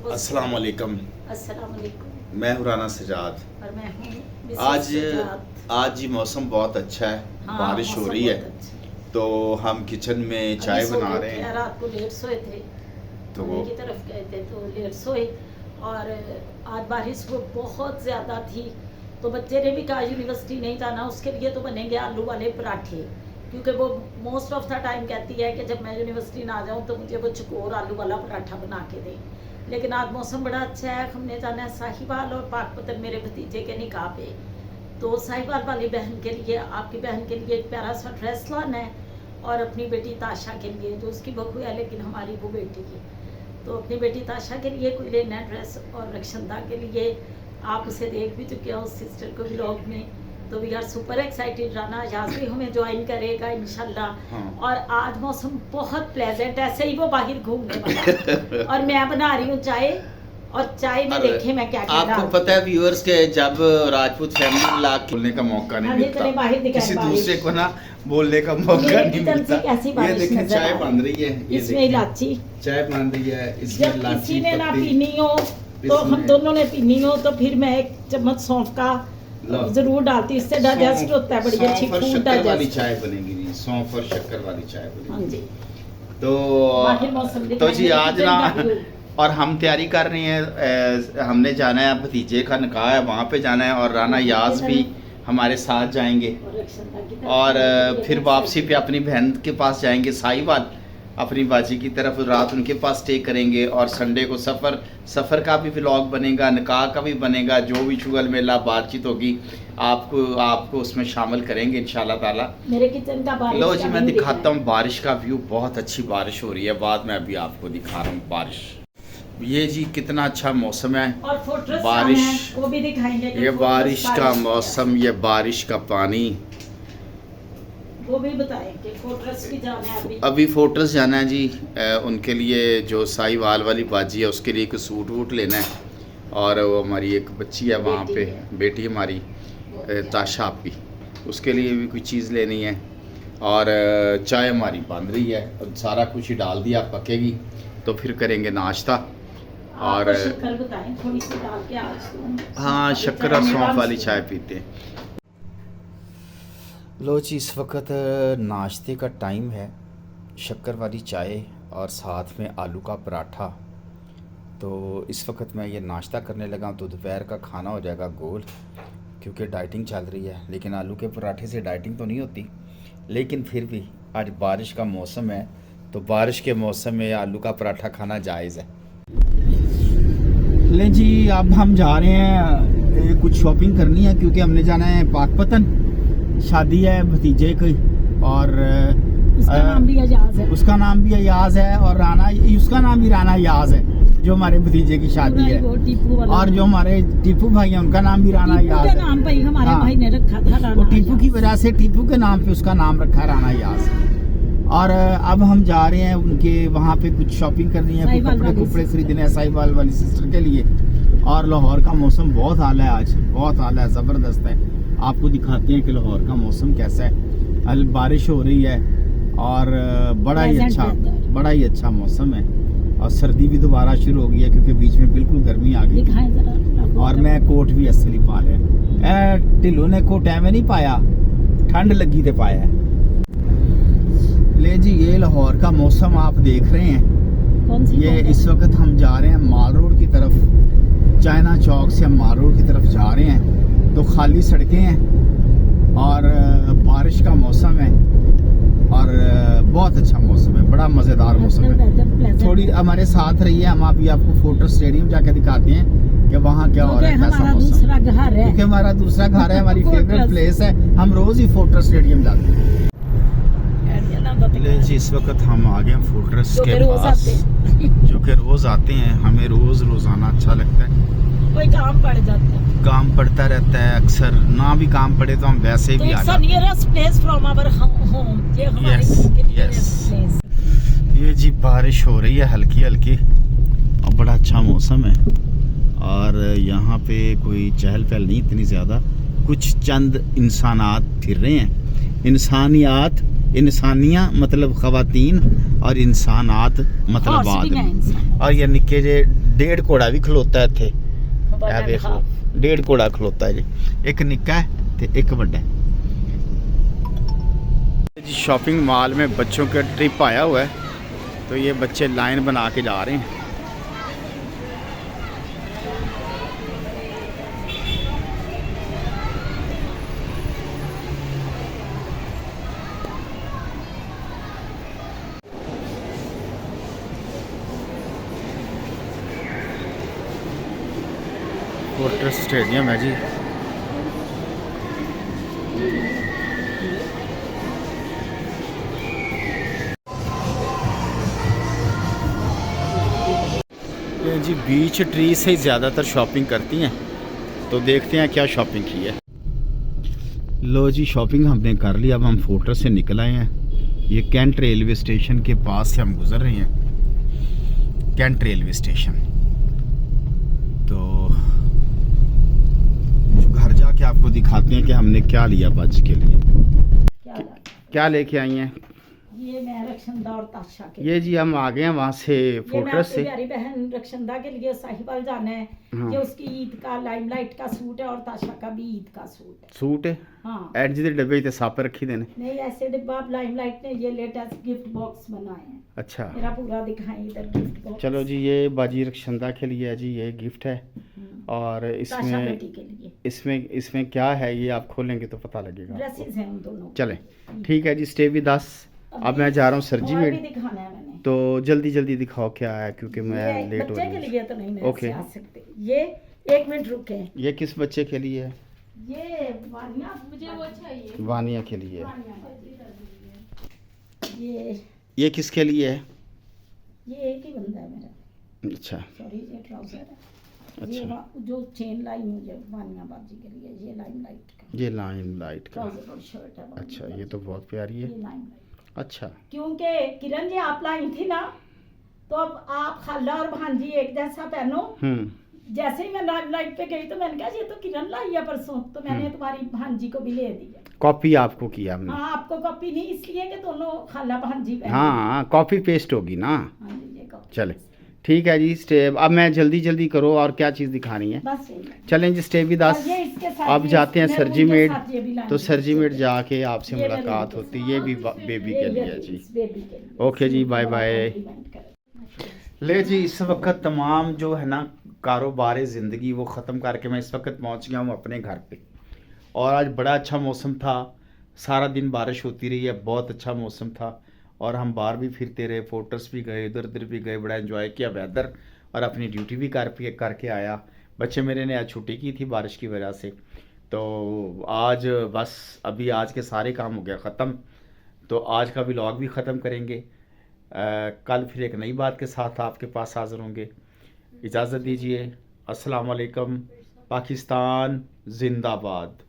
अस्सलाम वालेकुम। अस्सलाम वालेकुम। मैं हूँ राना सजाद। और मैं हूँ मिसेस आज सजाद। आज ये मौसम बहुत अच्छा है, हाँ, बारिश हो मौसम रही है, बहुत अच्छा है। तो हम किचन में चाय अभी सो बना गए रहे थे, हैं। रात को लेट सोए थे तो तो की तरफ गए थे तो लेट सोए और आज बारिश वो बहुत ज़्यादा थी तो बच्चे ने भी कहा यूनिवर्सिटी नहीं जाना, उसके लिए तो बनेंगे आलू वाले पराठे, क्योंकि वो मोस्ट ऑफ द टाइम कहती है कि जब मैं यूनिवर्सिटी ना जाऊँ तो मुझे वो चकोर आलू वाला पराठा बना के दें। लेकिन आज मौसम बड़ा अच्छा है, हमने जाना है साहिवाल और पाकपतन मेरे भतीजे के निकाह पे। तो साहिवाल वाली बहन के लिए, आपकी बहन के लिए एक प्यारा सा ड्रेस लाना है और अपनी बेटी ताशा के लिए, जो उसकी बहू है लेकिन हमारी वो बेटी की, तो अपनी बेटी ताशा के लिए कोई लेना है ड्रेस। और रक्षंदा के लिए आप उसे देख भी चुके हो उस सिस्टर को व्लॉग में, तो वी आर सुपर एक्साइटेड। राना याद भी हमें ज्वाइन करेगा इंशाल्लाह। हाँ। और आज मौसम बहुत प्लेजेंट, ऐसे ही वो बाहर घूमने वाला और मैं बना रही हूँ चाय, और चाय में देखे मैं क्या क्या आपको पता है व्यूअर्स के जब राजपूत फैमिली ला बोलने का मौका नहीं मिलता, किसी दूसरे को ना बोलने का मौका नहीं मिलता। ये देखिए चाय बन रही है, ये इसमें इलायची चाय बन रही है, इसमें जब इलायची किसी ने ना पत्ती। पीनी हो तो हम दोनों ने पीनी हो तो फिर मैं एक चम्मच सौंफ का जरूर डालती, इससे डाइजेस्ट होता है, बड़ी अच्छी फूड शक्कर वाली डाइजेस्ट। चाय बनेगी, नहीं सौंफ और शक्कर वाली चाय हाँ बनेगी। जी। बाकी मौसम तो जी दिखाएंगे, आज किचन ना का व्यू। और हम तैयारी कर रहे हैं, हमने जाना है, भतीजे का निकाह है, वहाँ पे जाना है और राना याज भी हमारे साथ जाएंगे और फिर वापसी पे अपनी बहन के पास जाएंगे साहिवाल, अपनी बाजी की तरफ रात उनके पास स्टे करेंगे और संडे को सफ़र का भी व्लॉग बनेगा, निकाह का भी बनेगा, जो भी शुगल मेला बातचीत होगी आपको उसमें शामिल करेंगे इंशाल्लाह ताला। मेरे किचन का बारिश लो का जी मैं व्यू दिखाता हूँ बारिश का व्यू, बहुत अच्छी बारिश हो रही है, बाद में अभी आपको दिखा रहा हूँ बारिश। ये जी कितना अच्छा मौसम है, और फोर्ट्रेस बारिश, है, वो भी दिखाएंगे कि ये फोर्ट्रेस बारिश का बारिश मौसम, ये बारिश का पानी। वो भी बताएंगे। फोर्ट्रेस भी जाना है अभी। अभी फोर्ट्रेस जाना है जी, उनके लिए जो साहिवाल वाली बाजी है उसके लिए एक सूट वूट लेना है और वो हमारी एक बच्ची है वहाँ पे, बेटी हमारी ताशा आपकी, उसके लिए भी कोई चीज़ लेनी है और चाय हमारी बन रही है और सारा कुछ ही डाल दिया, पकेगी तो फिर करेंगे नाश्ता। और शक्कर बताएं थोड़ी सी डाल के आज तो। हाँ शक्कर और सौंफ वाली चाय पीते हैं। लो जी इस वक्त नाश्ते का टाइम है, शक्कर वाली चाय और साथ में आलू का पराठा। तो इस वक्त मैं ये नाश्ता करने लगा तो दोपहर का खाना हो जाएगा गोल, क्योंकि डाइटिंग चल रही है। लेकिन आलू के पराठे से डाइटिंग तो नहीं होती, लेकिन फिर भी आज बारिश का मौसम है तो बारिश के मौसम में आलू का पराठा खाना जायज़ है। ले जी अब हम जा रहे हैं, कुछ शॉपिंग करनी है क्योंकि हमने जाना है पाकपतन, शादी है भतीजे की और उसका नाम भी अयाज है, उसका नाम भी अयाज है और उसका नाम भी राना याज है, जो हमारे भतीजे की शादी है। और जो हमारे टीपू भाई हैं उनका नाम भी राना याज है। नाम भाई हमारे हाँ। भाई ने रखा था राना, तो टीपू की वजह से टीपू के नाम पे उसका नाम रखा है राना याज। और अब हम जा रहे हैं उनके वहाँ पे कुछ शॉपिंग करनी है, कपड़े खरीदने हैं साहिवाल वाली सिस्टर के लिए। और लाहौर का मौसम बहुत आला है, आज बहुत आला है, ज़बरदस्त है। आपको दिखाते हैं कि लाहौर का मौसम कैसा है। अल बारिश हो रही है और बड़ा ही अच्छा मौसम है और सर्दी भी दोबारा शुरू हो गई है क्योंकि बीच में बिल्कुल गर्मी आ गई। और मैं कोट भी असली पा लिया, ढिल्लू ने कोट में नहीं पाया, ठंड लगी तो पाया है। ले जी ये लाहौर का मौसम आप देख रहे हैं। ये इस वक्त हम जा रहे हैं माल रोड की तरफ, चाइना चौक से हम माल रोड की तरफ जा रहे हैं। तो खाली सड़कें हैं और बारिश का मौसम है और बहुत अच्छा मौसम है, बड़ा मज़ेदार मौसम है। थोड़ी हमारे साथ रही है, हम अभी आपको फोर्ट्रेस स्टेडियम जाके दिखाते हैं कि वहाँ क्या हो रहा है, कैसा मौसम, क्योंकि हमारा दूसरा घर है, हमारी फेवरेट प्लेस है, हम रोज़ ही फोर्ट्रेस स्टेडियम जाते हैं। ले जी इस वक्त हम आ गए फोर्ट्रेस के पास, जो कि रोज़ आते हैं, हमें रोज़ाना अच्छा लगता है। कोई काम पड़ जाता है, काम पड़ता रहता है, अक्सर ना भी काम पड़े तो हम वैसे भी आ जाते हैं। ये जी बारिश हो रही है हल्की हल्की और बड़ा अच्छा मौसम है और यहाँ पे कोई चहल पहल नहीं इतनी ज़्यादा, कुछ चंद इंसानात फिर रहे हैं। इंसानियाँ मतलब ख़वातीन और इंसानात मतलब आदमी, और ये निक्के जे डेढ़ घोड़ा भी खलोता है इत्थे। One ਇਹ and ਵੇਖੋ half. डेढ़ घोड़ा खलोता है जी, एक निक्का है ते एक बड़ा है जी। शॉपिंग मॉल में बच्चों का ट्रिप आया हुआ है, तो ये बच्चे लाइन बना के जा रहे हैं। फोर्ट्रेस स्टेडियम है जी। ये जी बीच ट्री से ही ज़्यादातर शॉपिंग करती हैं, तो देखते हैं क्या शॉपिंग की है। लो जी, शॉपिंग हमने कर ली, अब हम फोर्ट्रेस से निकल आए हैं। ये कैंट रेलवे स्टेशन के पास से हम गुजर रहे हैं, कैंट रेलवे स्टेशन। तो घर जाके आपको दिखाते हैं कि हमने क्या लिया बच के लिए। क्या लेके आई हैं? ये मैं रक्षंदा और ताशा के ये जी हम आ गए हैं वहाँ से फोर्ट्रेस से। प्यारी बहन रक्षंदा के लिए साहिवाल जाना है। हाँ। ये उसकी ईद का लाइमलाइट का सूट है और ताशा का भी ईद का सूट है। सूट है हाँ। एड जी डब्बे ते साप रखी देने। नहीं, ऐसे डिब्बा लाइमलाइट ने ये लेटेस्ट गिफ्ट बॉक्स बनाए हैं। अच्छा, मेरा पूरा दिखाएं इधर गिफ्ट बॉक्स। चलो जी, ये बाजी रक्षंदा के लिए है जी, ये गिफ्ट है। और ताशा बेटी के लिए इसमें क्या है ये आप खोलेंगे तो पता लगेगा आपको। ड्रेसेस हैं उन दोनों। चलें, ठीक है जी, स्टे विद अस। अब मैं जा रहा हूँ सरजी और भी में, दिखाना है मैंने। तो जल्दी जल्दी दिखाओ क्या है, क्योंकि मैं ये लेट हो बच्चे के रही लिए तो नहीं मैं ओके। ऐसे आ सकते। ये एक मिनट रुके, ये किस बच्चे के लिए है? ये वानिया मुझे वो चाहिए। वानिया के लिए। ये किसके लिए है? ये एक ही बंदा है मेरा। अच्छा सॉरी, ये ट्राउजर है। ये अच्छा, जो चेन लाई मुझे वानिया बाजी के लिए, ये लाइमलाइट का ये लाइन लाइट का। ट्राउजर और शर्ट है। अच्छा, ये तो बहुत प्यारी है। ये लाइमलाइट। अच्छा, क्योंकि किरण जी आप लाई थी ना, तो अब आप खाला और भांजी एक जैसा पहनो। जैसे ही मैं लाइमलाइट पे गई तो मैंने कहा ये तो किरण लाई है परसों, तो मैंने तुम्हारी भांजी को भी ले दिया। कॉपी आपको किया हमने। हाँ, आपको कॉपी नहीं, इसलिए कि दोनों खाला भांजी पहने। हाँ, कॉपी पेस्ट होगी ना। हाँ जी, ये कॉपी। चले, ठीक है जी, स्टे। अब मैं जल्दी करो, और क्या चीज़ दिखानी है? बस यही है। चलें जी, स्टे विद अस। और ये इसके साथ अब ये जाते हैं मैं सरजी उनके मेड, साथ ये भी लाऊंगी। तो सरजी मेड जाके आपसे ये मुलाकात मेरे होती है। ये भी बेबी ये के लिए है बेबी- जी। बेबी के लिए। ओके जी, बाय बाय। कॉम्प्लीमेंट करें। ले जी, इस वक्त तमाम जो है ना कारोबार ज़िंदगी वो ख़त्म करके मैं इस वक्त पहुंच गया हूँ अपने घर पे। और आज बड़ा अच्छा मौसम था, सारा दिन बारिश होती रही है, बहुत अच्छा मौसम था। और हम बाहर भी फिरते रहे, फोर्ट्रेस भी गए, इधर उधर भी गए, बड़ा एंजॉय किया वेदर, और अपनी ड्यूटी भी करके आया। बच्चे मेरे ने आज छुट्टी की थी बारिश की वजह से, तो आज बस अभी आज के सारे काम हो गया ख़त्म। तो आज का व्लॉग भी ख़त्म करेंगे। कल फिर एक नई बात के साथ आपके पास हाज़िर होंगे। इजाज़त दीजिए। अस्सलाम वालेकुम। पाकिस्तान जिंदाबाद।